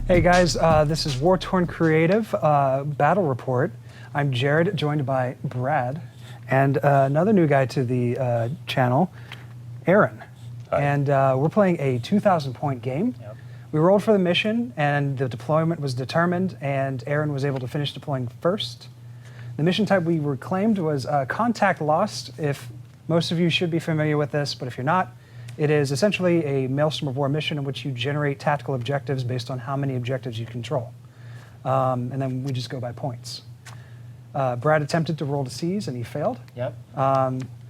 Hey guys, this is War Torn Creative Battle Report. I'm Jared, joined by Brad, and another new guy to the channel, Aaron. Hi. And we're playing a 2,000 point game. Yep. We rolled for the mission, and the deployment was determined, and Aaron was able to finish deploying first. The mission type we reclaimed was Contact Lost. If most of you should be familiar with this, but if you're not, it is essentially a Maelstrom of War mission in which you generate tactical objectives based on how many objectives you control. And then we just go by points. Brad attempted to roll to seize, and he failed. Yep.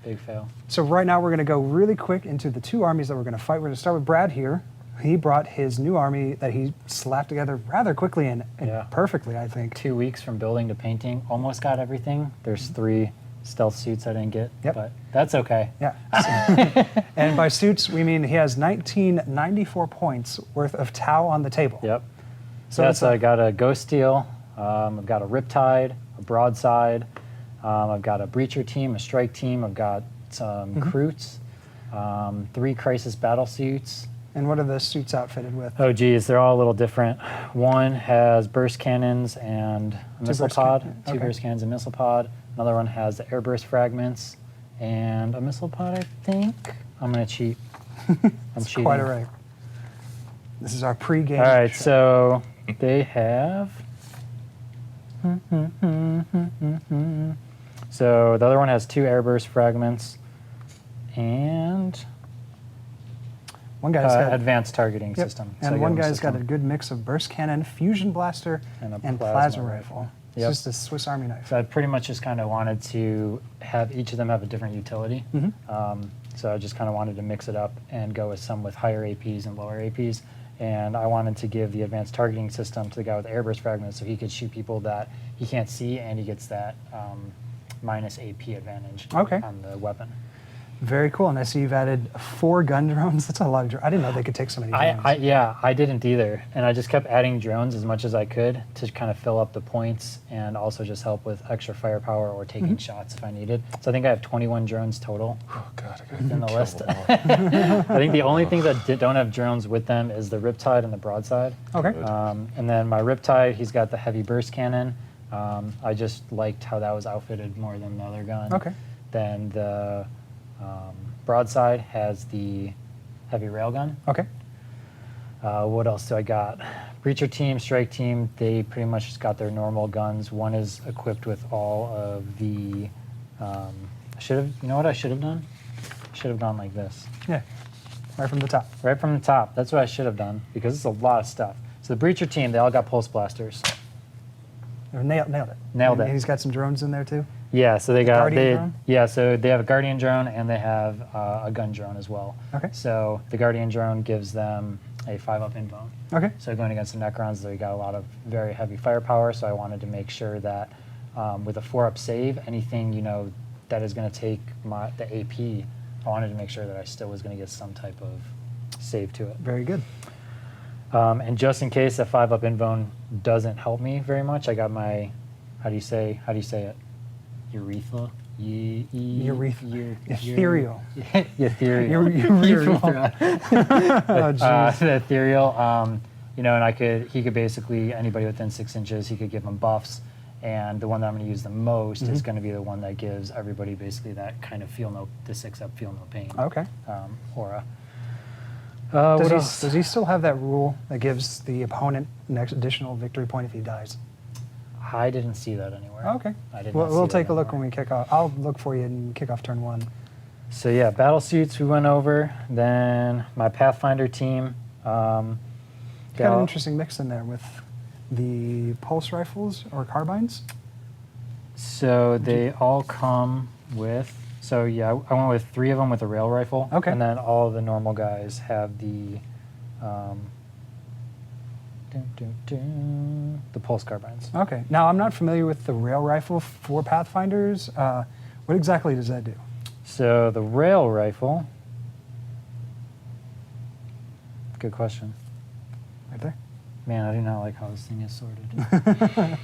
Big fail. So right now we're going to go really quick into the two armies that we're going to fight. We're going to start with Brad here. He brought his new army that he slapped together rather quickly and perfectly, I think. 2 weeks from building to painting. Almost got everything. There's 3 stealth suits I didn't get, but that's okay. Yeah. And by suits, we mean he has 1994 points worth of Tau on the table. Yep. So, so I got a Ghost Steel, I've got a Riptide, a Broadside, I've got a Breacher team, a Strike team, I've got some Kroots, 3 Crisis Battle suits. And what are the suits outfitted with? Oh geez, they're all a little different. One has burst cannons and a missile pod, 2 burst cannons and missile pod. Another one has the air burst fragments and a missile pod, I think. I'm going to cheat. I'm cheating. Quite all right. This is our pre-game. All right, show. so they have... So the other one has 2 air burst fragments and one guy's got advanced targeting system. And so one guy's got a good mix of burst cannon, fusion blaster, and plasma rifle. It's just a Swiss Army knife. So I pretty much just kind of wanted to have each of them have a different utility. So I just kind of wanted to mix it up and go with some with higher APs and lower APs. And I wanted to give the advanced targeting system to the guy with the airburst fragments so he could shoot people that he can't see, and he gets that minus AP advantage on the weapon. Very cool. And I see you've added 4 gun drones. That's a lot of drones. I didn't know they could take so many drones. I didn't either. And I just kept adding drones as much as I could to kind of fill up the points and also just help with extra firepower or taking shots if I needed. So I think I have 21 drones total in the list. I think the only things that don't have drones with them is the Riptide and the Broadside. Okay. And then my Riptide, he's got the heavy burst cannon. I just liked how that was outfitted more than the other gun. Okay. Then the Broadside has the heavy railgun. Okay. What else do I got? Breacher team, Strike team, they pretty much just got their normal guns. One is equipped with all of the, you know what I should have done? I should have gone like this. Yeah, right from the top. Right from the top. That's what I should have done because it's a lot of stuff. So the Breacher team, they all got pulse blasters. Nailed it. Nailed it. And he's got some drones in there too? Yeah, so they got drone? So they have a Guardian drone and they have a gun drone as well. Okay. So the Guardian drone gives them a 5-up invuln. Okay. So going against the Necrons, they got a lot of very heavy firepower. So I wanted to make sure that with a 4-up save, anything that is going to take the AP, I wanted to make sure that I still was going to get some type of save to it. Very good. And just in case that 5-up invuln doesn't help me very much, I got my how do you say it? Urethra? Urethra. Ethereal. Ethereal. Urethra. Oh, geez. The ethereal, and he could basically, anybody within 6 inches, he could give them buffs. And the one that I'm going to use the most is going to be the one that gives everybody basically that kind of the 6-up feel no pain aura. Does he still have that rule that gives the opponent an additional victory point if he dies? I didn't see that anywhere. Okay. We'll take a look when we kick off. I'll look for you and kick off turn 1. So yeah, battle suits we went over. Then my Pathfinder team. Got an interesting mix in there with the pulse rifles or carbines. So they all come with. So yeah, I went with 3 of them with a rail rifle. Okay. And then all of the normal guys have the pulse carbines. Okay. Now, I'm not familiar with the rail rifle for Pathfinders. What exactly does that do? So the rail rifle... Good question. Right there? Man, I do not like how this thing is sorted.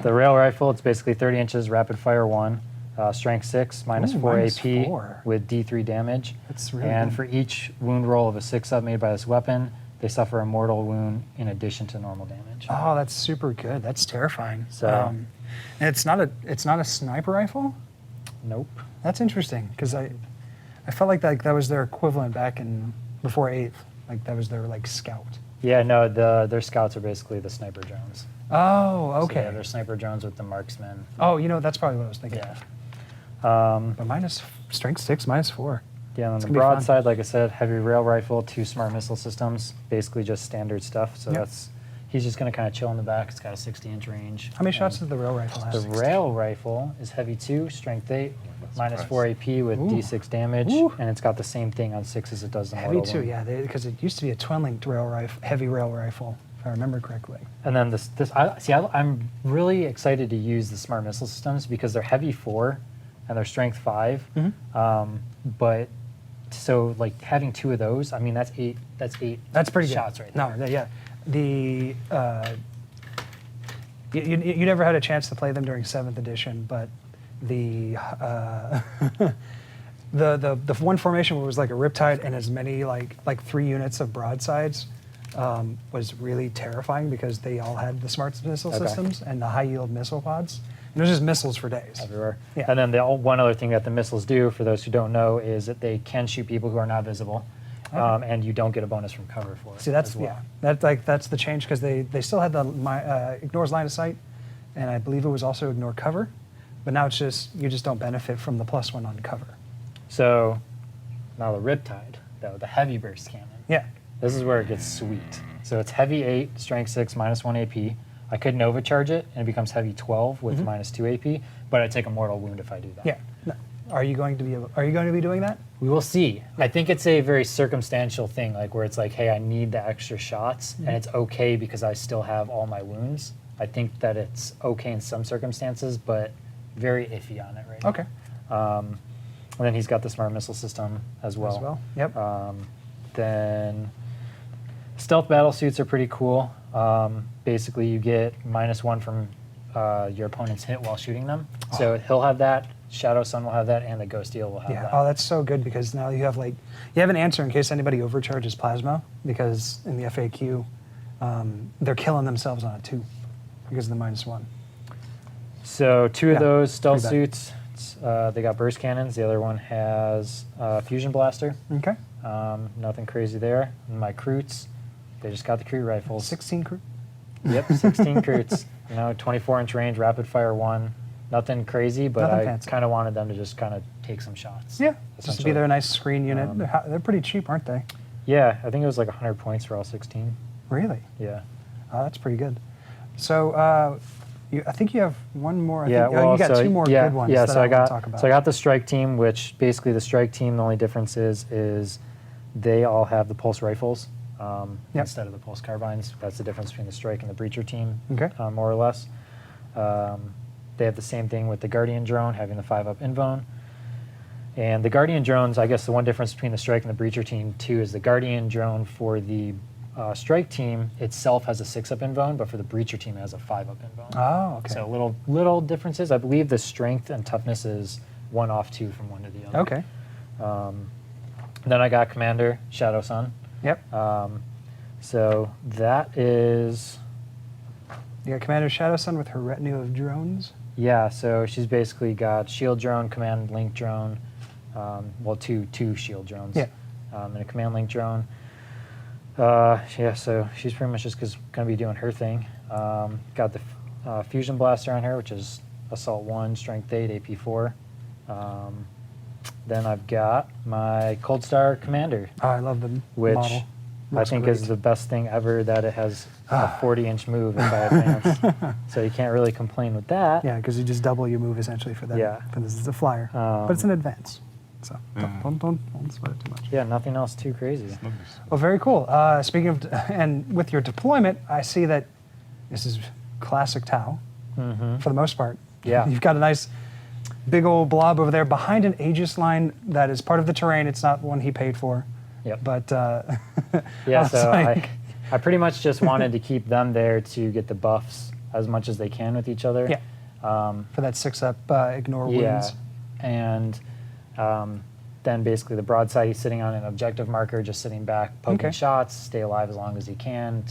The rail rifle, it's basically 30 inches, rapid fire 1, strength 6, minus 4 AP with D3 damage. That's really And good. for each wound roll of a 6-up made by this weapon, they suffer a mortal wound in addition to normal damage. Oh, that's super good. That's terrifying. So- And it's not a sniper rifle. Nope. That's interesting because I felt like that was their equivalent back in before 8th. Like that was their like scout. Yeah, no, their scouts are basically the sniper drones. Oh, So, okay. yeah, they're sniper drones with the marksmen. Oh, that's probably what I was thinking. Yeah. But strength 6, -4. Yeah, on It's the gonna be fun. broadside, like I said, heavy rail rifle, 2 smart missile systems, basically just standard stuff. So Yep. he's just going to kind of chill in the back. It's got a 60-inch range. How many shots And does the rail rifle have? The rail rifle is heavy 2, strength 8, -4 AP with Ooh. D6 damage, Ooh. and it's got the same thing on 6 as it does the Heavy mortal 2, wound. yeah, because it used to be a twin-linked heavy rail rifle, if I remember correctly. And then I'm really excited to use the smart missile systems because they're heavy 4 and they're strength 5. But so like having 2 of those, I mean that's 8. That's 8. That's pretty good. shots right there. No, yeah. The you never had a chance to play them during 7th edition, but the the one formation where it was like a Riptide and as many like 3 units of broadsides was really terrifying because they all had the smart missile Okay. systems and the high yield missile pods. And it was just missiles for days. Everywhere. Yeah. And then one other thing that the missiles do, for those who don't know, is that they can shoot people who are not visible, and you don't get a bonus from cover for it. See, that's as well. that's the change because they still had the ignores line of sight, and I believe it was also ignore cover, but now it's just you just don't benefit from the +1 on cover. So now the Riptide, though, the heavy burst cannon. Yeah. This is where it gets sweet. So it's heavy 8, strength 6, -1 AP. I could Nova charge it, and it becomes heavy 12 with -2 AP, but I take a mortal wound if I do that. Yeah. No. Are you going to be doing that? We will see. I think it's a very circumstantial thing, like where it's like, hey, I need the extra shots, and it's okay because I still have all my wounds. I think that it's okay in some circumstances, but very iffy on it right Okay. now. And then he's got the smart missile system as well. As well. Yep. Then stealth battle suits are pretty cool. Basically, you get -1 from your opponent's hit while shooting them. So he'll have that. Shadow Sun will have that, and the Ghost Eel will have Yeah. that. Oh, that's so good because now you have an answer in case anybody overcharges plasma because in the FAQ they're killing themselves on a 2 because of the -1. So 2 of Yeah, those stealth pretty bad. suits, they got burst cannons. The other one has fusion blaster. Okay. Nothing crazy there. And my Kroots, they just got the Kroot rifles. 16 crew. Yep, 16 Kroots. 24-inch range, rapid fire 1. Nothing crazy, but Nothing I fancy. kind of wanted them to just kind of take some shots. Yeah. Just to be essentially. their nice screen unit. They're pretty cheap, aren't they? Yeah, I think it was like 100 points for all 16. Really? Yeah. Oh, that's pretty good. So I think you have one more. Yeah, You got 2 more good ones Yeah, that so I I want got to talk about. so I got the strike team, which basically the strike team, the only difference is they all have the pulse rifles instead of the pulse carbines. That's the difference between the strike and the breacher team, Okay. more or less. They have the same thing with the Guardian drone, having the 5-up invuln. And the Guardian drones, I guess the one difference between the strike and the breacher team too is the Guardian drone for the strike team itself has a 6-up invuln, but for the breacher team it has a 5-up invuln. Oh, okay. So little differences. I believe the strength and toughness is 1 off 2 from one to the other. Okay. Then I got Commander Shadow Sun. Yep. So that is, You got Commander Shadow Sun with her retinue of drones. yeah, so she's basically got shield drone, command link drone, two shield drones. Yeah. And a command link drone. Yeah, so she's pretty much just going to be doing her thing. Got the fusion blaster on her, which is assault 1, strength 8, AP 4. Then I've got my Cold Star Commander, Oh, I love the which model. I Looks think great. is the best thing ever, that it has a 40-inch move if I advance. So you can't really complain with that. Yeah, because you just double your move essentially for that. Yeah. For this is a flyer, but it's an advance. So don't sweat it too much. Yeah, nothing else too crazy. Well, very cool. Speaking of, and with your deployment, I see that this is classic Tau for the most part. Yeah. You've got a nice big old blob over there behind an Aegis line that is part of the terrain. It's not one he paid for. Yep. But Yeah, was so like- I pretty much just wanted to keep them there to get the buffs as much as they can with each other. Yeah. For that 6-up ignore Yeah. wounds. And then basically the broadside, he's sitting on an objective marker, just sitting back, poking Okay. shots, stay alive as long as he can.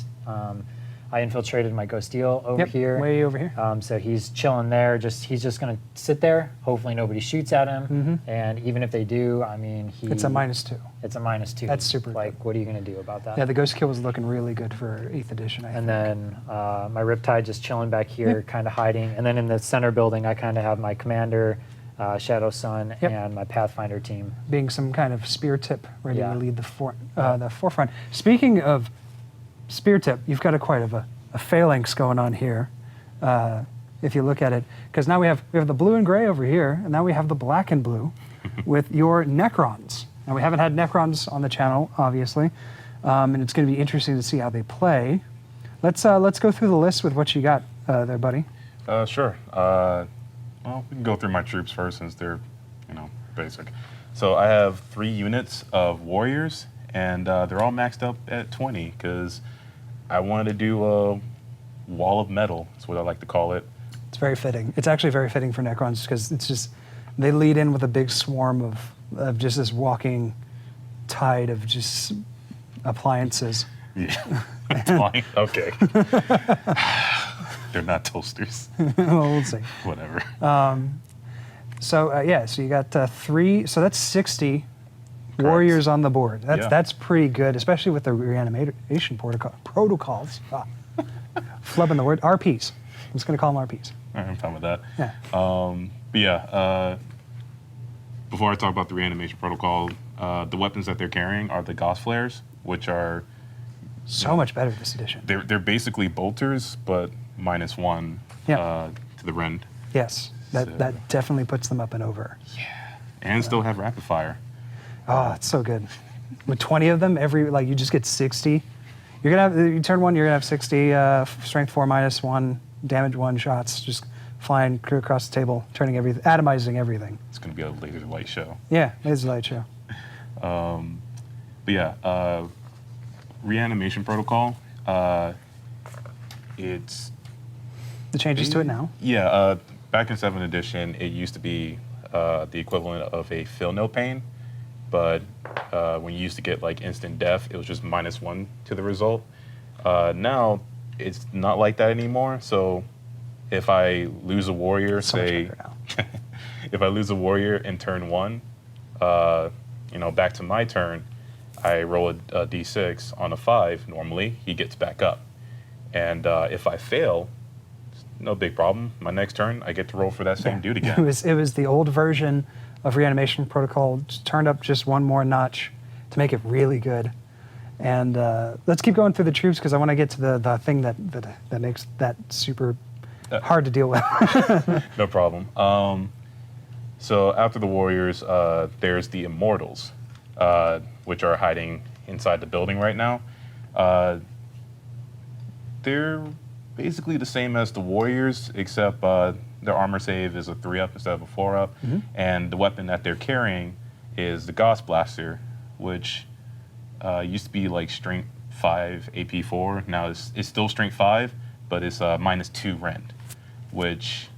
I infiltrated my Ghost Eel over Yep, here. way over here. So he's chilling there. He's just going to sit there. Hopefully nobody shoots at him. And even if they do, I mean, It's a -2. It's a -2. That's super Like, what are you going to do about that? Yeah, the Ghost Kill was looking really good for 8th edition, I think. And then my Riptide just chilling back here, kind of hiding. And then in the center building, I kind of have my Commander, Shadow Sun, Yep. and my Pathfinder team. Being some kind of spear tip ready Yeah. to lead the forefront. Speaking of spear tip, you've got quite a phalanx going on here, if you look at it. Because now we have the blue and gray over here, and now we have the black and blue with your Necrons. And we haven't had Necrons on the channel, obviously, and it's going to be interesting to see how they play. Let's go through the list with what you got there, buddy. Sure. Well, we can go through my troops first since they're, basic. So I have 3 units of warriors, and they're all maxed up at 20 because I wanted to do a wall of metal. That's what I like to call it. It's very fitting. It's actually very fitting for Necrons because it's just they lead in with a big swarm of just this walking tide of just appliances. Yeah. Flying. Okay. They're not toasters. Well, we'll see. Whatever. So you got 3. So that's 60 warriors on the board. That's pretty good, especially with the reanimation protocols. Flubbing the word. RPs. I'm just going to call them RPs. I'm fine with that. Yeah. But yeah, before I talk about the reanimation protocol, the weapons that they're carrying are the Gauss Flares, which are So much better this edition. they're basically bolters, but -1 Yeah. to the rend. Yes, that definitely puts them up and over. And still have rapid fire. Oh, it's so good. With 20 of them, you just get 60. You're gonna have you turn 1, you're gonna have 60 strength 4 -1, damage 1 shots, just flying across the table, turning everything, atomizing everything. It's going to be a laser light show. Yeah, laser light show. But yeah, reanimation protocol. It's The changes to it now. Yeah, back in 7th edition, it used to be the equivalent of a fill no pain, but when you used to get like instant death, it was just -1 to the result. Now it's not like that anymore. So if I lose a warrior, So much say, better now. if I lose a warrior in turn 1, back to my turn, I roll a d6 on a 5. Normally, he gets back up, and if I fail, no big problem. My next turn, I get to roll for that same dude again. It was the old version of reanimation protocol, just turned up just one more notch to make it really good. And let's keep going through the troops because I want to get to the thing that makes that super hard to deal with. No problem. So after the warriors, there's the immortals, which are hiding inside the building right now. They're basically the same as the warriors, except their armor save is a 3-up instead of a 4-up, and the weapon that they're carrying is the Gauss Blaster, which used to be like strength 5 AP 4. Now it's still strength 5, but it's -2 rend, which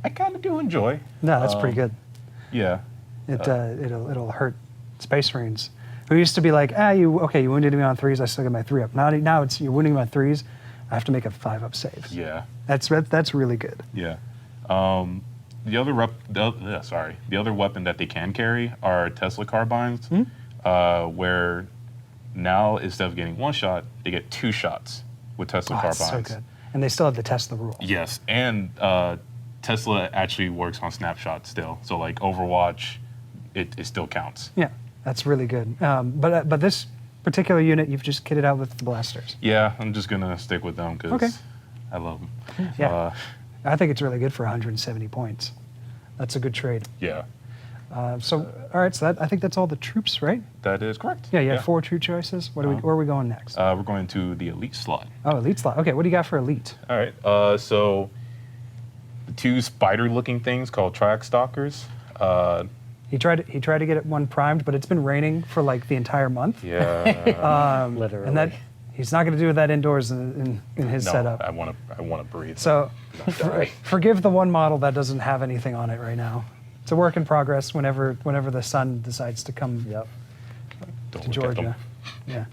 I kind of do enjoy. No, that's pretty good. Yeah. It'll hurt Space Marines who used to be like, you wounded me on 3s, I still get my 3-up. Now it's you're wounding me on 3s, I have to make a 5-up save. Yeah. That's really good. Yeah. The other weapon that they can carry are Tesla carbines, where now instead of getting 1 shot, they get 2 shots with Tesla That's carbines. so good. And they still have the Tesla rule. Yes, and Tesla actually works on snapshots still. So like Overwatch, it still counts. Yeah, that's really good. But this particular unit, you've just kitted out with the blasters. Yeah, I'm just gonna stick with them because I love them. Yeah, I think it's really good for 170 points. That's a good trade. Yeah, All right, so I think that's all the troops, right? that is correct. Yeah, you had 4 troop choices. Where are we going next? We're going to the elite slot. Oh, elite slot. Okay, what do you got for elite? All right. So the 2 spider-looking things called Triax Stalkers. He tried to get one primed, but it's been raining for like the entire month. Yeah. Literally. And he's not going to do that indoors in his No, setup. I want to breathe. So not die. forgive the one model that doesn't have anything on it right now. it's a work in progress. Whenever the sun decides to come Yep. Don't to look at them. Georgia,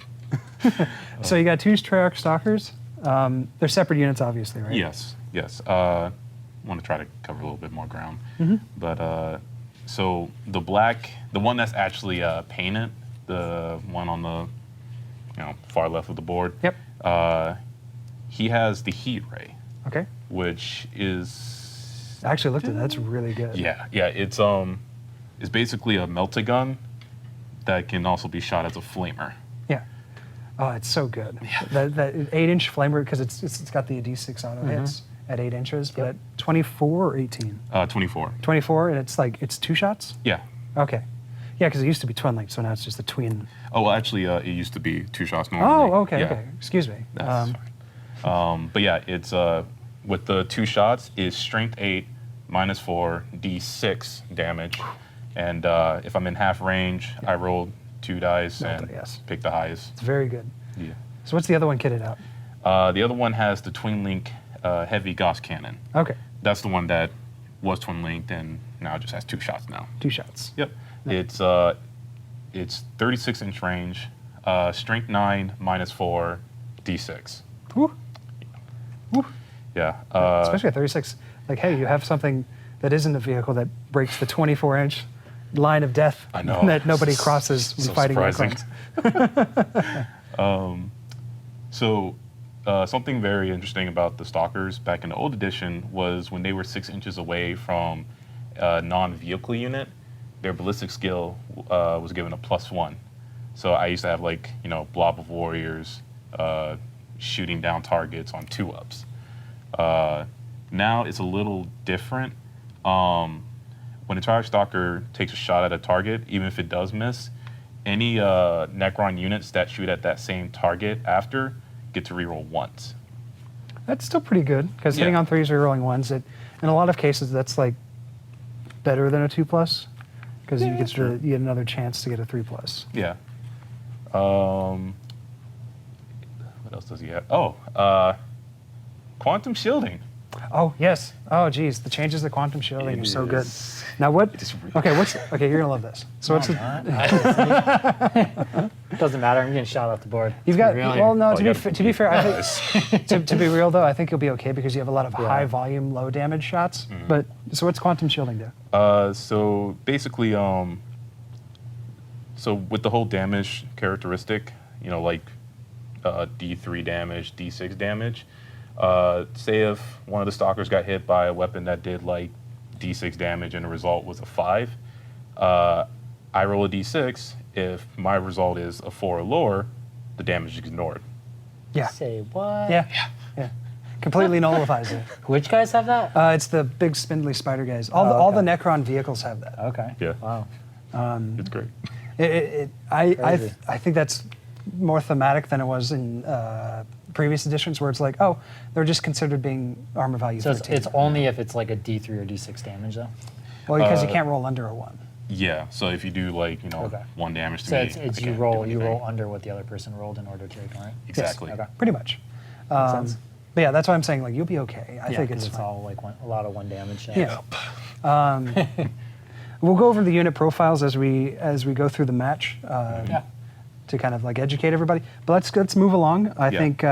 yeah. So you got 2 Treyarch Stalkers. They're separate units, obviously, right? Yes, yes. Want to try to cover a little bit more ground. Mm-hmm. But so the one that's actually painted, the one on the far left of the board. Yep. He has the heat ray, Okay. which is I actually looked at that. That's really good. yeah. It's basically a melta gun that can also be shot as a flamer. Yeah. Oh, it's so good. That 8-inch flamer, because it's got the D6 auto hits at 8 inches, but at 24 or 18? 24. 24, and it's 2 shots? Yeah. Okay. Yeah, because it used to be twin link, so now it's just a tween. Oh well, actually, it used to be 2 shots normally. Oh, okay, Yeah. okay. Excuse me. That's fine. But yeah, it's with the 2 shots is strength 8 minus 4 d6 damage, and if I'm in half range, I roll 2 dice and yes. pick the highest. It's very good. Yeah. So what's the other one kitted out? The other one has the twin link heavy Gauss cannon. Okay, That's the one that was twin linked and now it just has 2 shots now. 2 shots. Yep. It's 36-inch range, strength 9 minus 4 d6. Woo. Woo. Yeah. Especially at 36. Like, hey, you have something that isn't a vehicle that breaks the 24-inch line of death I know. that nobody crosses when So fighting surprising. Necrons. So something very interesting about the Stalkers back in the old edition was when they were 6 inches away from a non-vehicle unit, their ballistic skill was given a +1. So I used to have blob of warriors shooting down targets on 2-ups. Now it's a little different. When a Treyarch Stalker takes a shot at a target, even if it does miss, any Necron units that shoot at that same target after get to reroll once. That's still pretty good, because hitting Yeah. on 3s, rerolling 1s, in a lot of cases, that's like better than a 2+, because you get another chance to get a 3+. Yeah. What else does he have? Oh, quantum shielding. Oh, yes. Oh, geez. The changes to quantum shielding It are so good. is- Now, what? it is really Okay, you're going to love this. So, what's I'm the. not. Doesn't matter. I'm getting shot off the board. You've got. Really? Well, no, Oh, to yeah. be fair, I think. to be real, though, I think you'll be okay because you have a lot of Yeah. high volume, low damage shots. But, so what's quantum shielding do? So basically, so with the whole damage characteristic, D3 damage, D6 damage, say if one of the Stalkers got hit by a weapon that did D6 damage and the result was a 5, I roll a D6. If my result is a 4 or lower, the damage is ignored. Yeah. Say what? Yeah. Yeah. Completely nullifies it. Which guys have that? It's the big spindly spider guys. Oh, All the okay. Necron vehicles have that. Okay. Yeah. Wow. It's great. I Crazy. think that's more thematic than it was in previous editions, where it's like, oh, they're just considered being armor value So 13. it's only if it's like a D3 or D6 damage, though? Well, because you can't roll under a 1. Yeah. So if you do Okay. 1 damage to So me, it's I you can't do roll anything. under what the other person rolled in order to ignore it? Exactly. Okay. Pretty much. sense. But yeah, that's why I'm saying, you'll be okay. I Yeah, think 'cause it's it's fine. all like a lot of 1 damage. Yeah. We'll go over the unit profiles as we go through the match Yeah. to kind of educate everybody. But let's move along. I Yeah. think.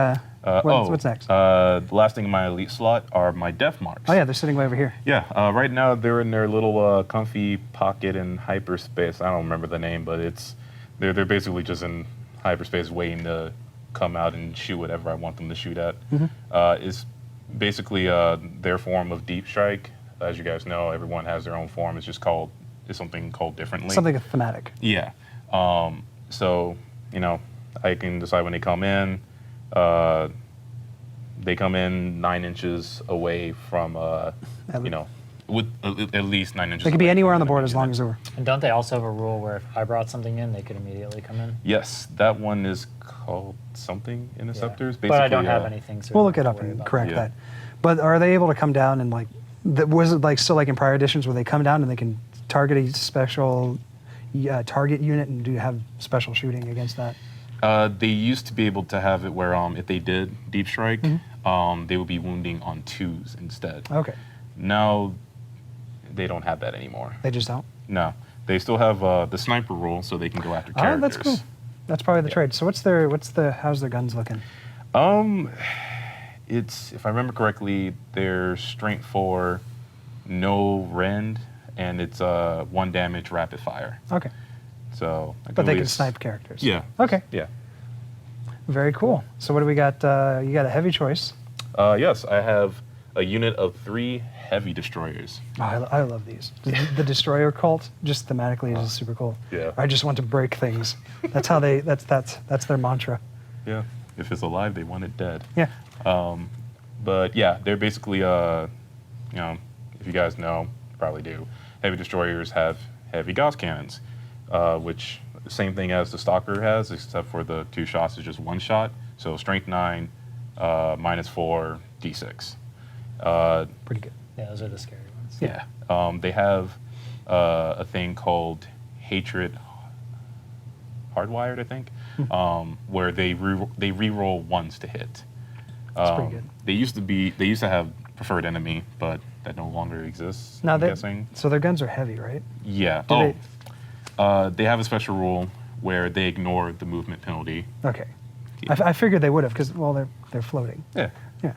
What's next? The last thing in my elite slot are my death marks. Oh yeah, they're sitting way over here. Yeah, right now they're in their little comfy pocket in hyperspace. I don't remember the name, but they're basically just in hyperspace waiting to come out and shoot whatever I want them to shoot at. It's basically their form of deep strike. As you guys know, everyone has their own form. It's something called differently. Something thematic. Yeah. So I can decide when they come in. They come in 9 inches away from, with at least 9 inches. They could be away anywhere on from the board enemy as long unit. as they were. And don't they also have a rule where if I brought something in, they could immediately come in? Yes, that one is called something interceptors. But I don't Basically, have anything, so We'll we look don't it have up to worry and about correct Yeah. that. But are they able to come down and was it still in prior editions where they come down and they can target a special target unit, and do you have special shooting against that? They used to be able to have it where if they did deep strike, Mm-hmm. they would be wounding on 2s instead. Okay. Now, they don't have that anymore. They just don't. No, they still have the sniper rule, so they can go after Oh, characters. that's cool. That's probably the trade. So how's their guns looking? It's, if I remember correctly, they're strength 4, no rend, and it's 1 damage rapid fire. Okay. So, But they can snipe characters. Yeah. Okay. Yeah. Very cool. So what do we got? You got a heavy choice. Yes, I have a unit of 3 heavy destroyers. Oh, I love these. The destroyer cult, just thematically, is super cool. Yeah. I just want to break things. That's how they. That's their mantra. Yeah. If it's alive, they want it dead. Yeah. But yeah, they're basically, if you guys know, probably do, heavy destroyers have heavy Gauss cannons, which the same thing as the Stalker has, except for the 2 shots is just 1 shot. So strength 9, -4, d6. Pretty good. Yeah, those are the scary ones. Yeah. They have a thing called Hatred Hardwired, I think, where they re-roll ones to hit. That's pretty good. They used to have Preferred Enemy, but that no longer exists. Now I'm guessing. so their guns are heavy, right? Yeah. Do They have a special rule where they ignore the movement penalty. Okay. Yeah. I figured they would have because they're floating. Yeah. Yeah.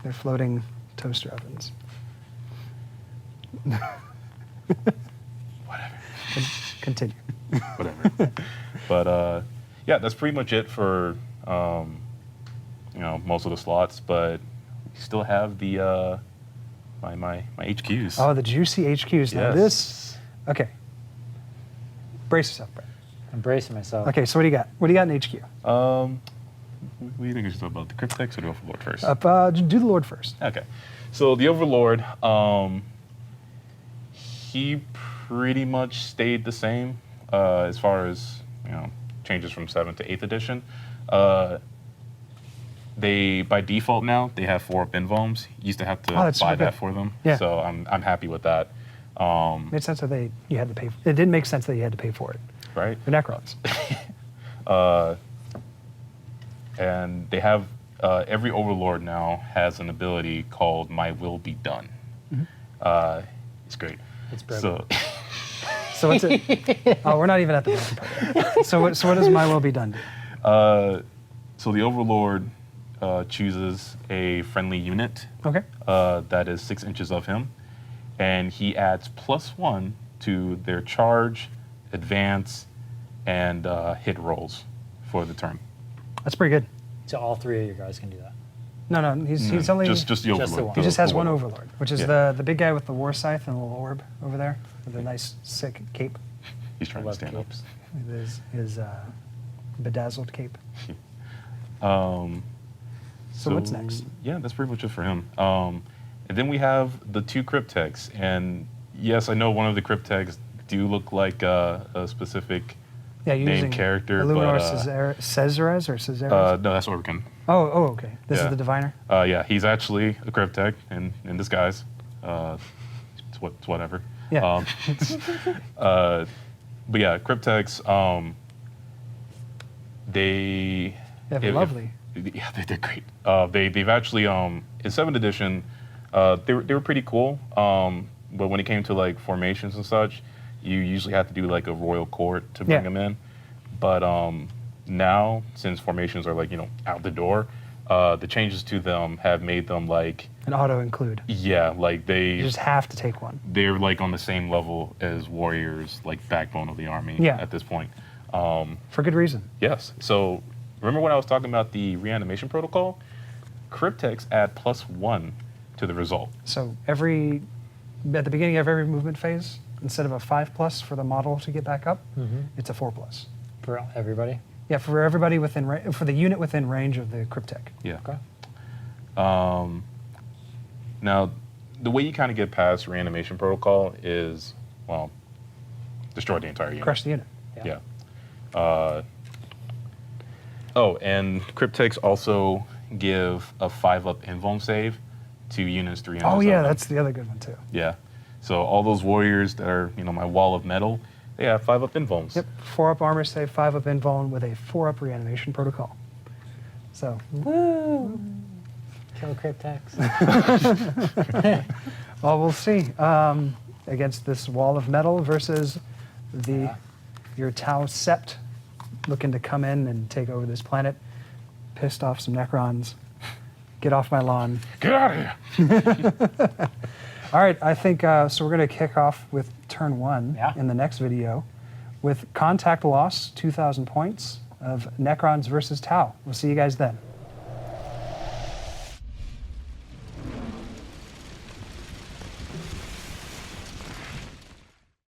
They're floating toaster ovens. Whatever. Continue. Whatever. But yeah, that's pretty much it for most of the slots. But we still have the my HQs. Oh, the juicy HQs. Now this. Okay. Brace yourself, Brett. I'm bracing myself. Okay, so what do you got? What do you got in HQ? What do you think we should talk about? The Cryptex or the Overlord first? Do the Lord first. Okay. So the Overlord, he pretty much stayed the same as far as changes from 7th to 8th edition. They by default now they have 4-up invulns. You used to have to buy that for them. Yeah. So I'm happy with that. Made sense that you had to pay. It didn't make sense that you had to pay for it. Right. The Necrons. And they have every Overlord now has an ability called My Will Be Done. It's great. It's broken. So what's it? Oh, we're not even at the broken part yet. So what does My Will Be Done do? So the Overlord chooses a friendly unit Okay. that is 6 inches of him, and he adds +1 to their charge, advance, and hit rolls for the turn. That's pretty good. So all 3 of your guys can do that. No, he's only just the Just the Overlord. one. he just has one Overlord, which is Yeah. the big guy with the war scythe and a little orb over there with a nice sick cape. He's trying to Love stand capes. With his bedazzled cape. up. So what's next? Yeah, that's pretty much it for him. And then we have the 2 Cryptex, and yes, I know one of the Cryptex do look like a specific Yeah, you're named using character, Illuminor but Caesarez or Caesarez? no, that's Orcan. Oh, okay. This is Yeah. the Diviner. Yeah, he's actually a Cryptech in disguise. It's whatever. Yeah. But yeah, Cryptex, they... Yeah, they're lovely. Yeah, they're great. They've actually, in 7th edition, they were pretty cool. But when it came to like formations and such, you usually have to do like a royal court to bring them in. But now, since formations are like out the door, the changes to them have made them like An auto include. like You just have to take one. they're like on the same level as warriors, like backbone of the army at this point. For good reason. Yes. So remember when I was talking about the reanimation protocol? Cryptex add +1 to the result. So at the beginning of every movement phase, instead of a 5+ for the model to get back up, it's a 4+. For everybody? Yeah, for everybody for the unit within range of the Cryptech. Yeah. Okay. Now, the way you kind of get past reanimation protocol is, well, destroy the entire unit. Crush the unit. Yeah. And Cryptex also give a 5-up invuln save to units 3 inches. Oh yeah, up. that's the other good one too. Yeah. So all those warriors that are, my wall of metal, they have 5-up invulns. Yep, 4-up armor save, 5-up invuln with a 4-up reanimation protocol. So, Woo! Kill Cryptex. Well, we'll see. Against this wall of metal versus your Tau Sept looking to come in and take over this planet. Pissed off some Necrons. Get off my lawn. Get out of here. All right, I think so. We're going to kick off with turn 1 Yeah. in the next video with contact loss, 2,000 points of Necrons versus Tau. We'll see you guys then.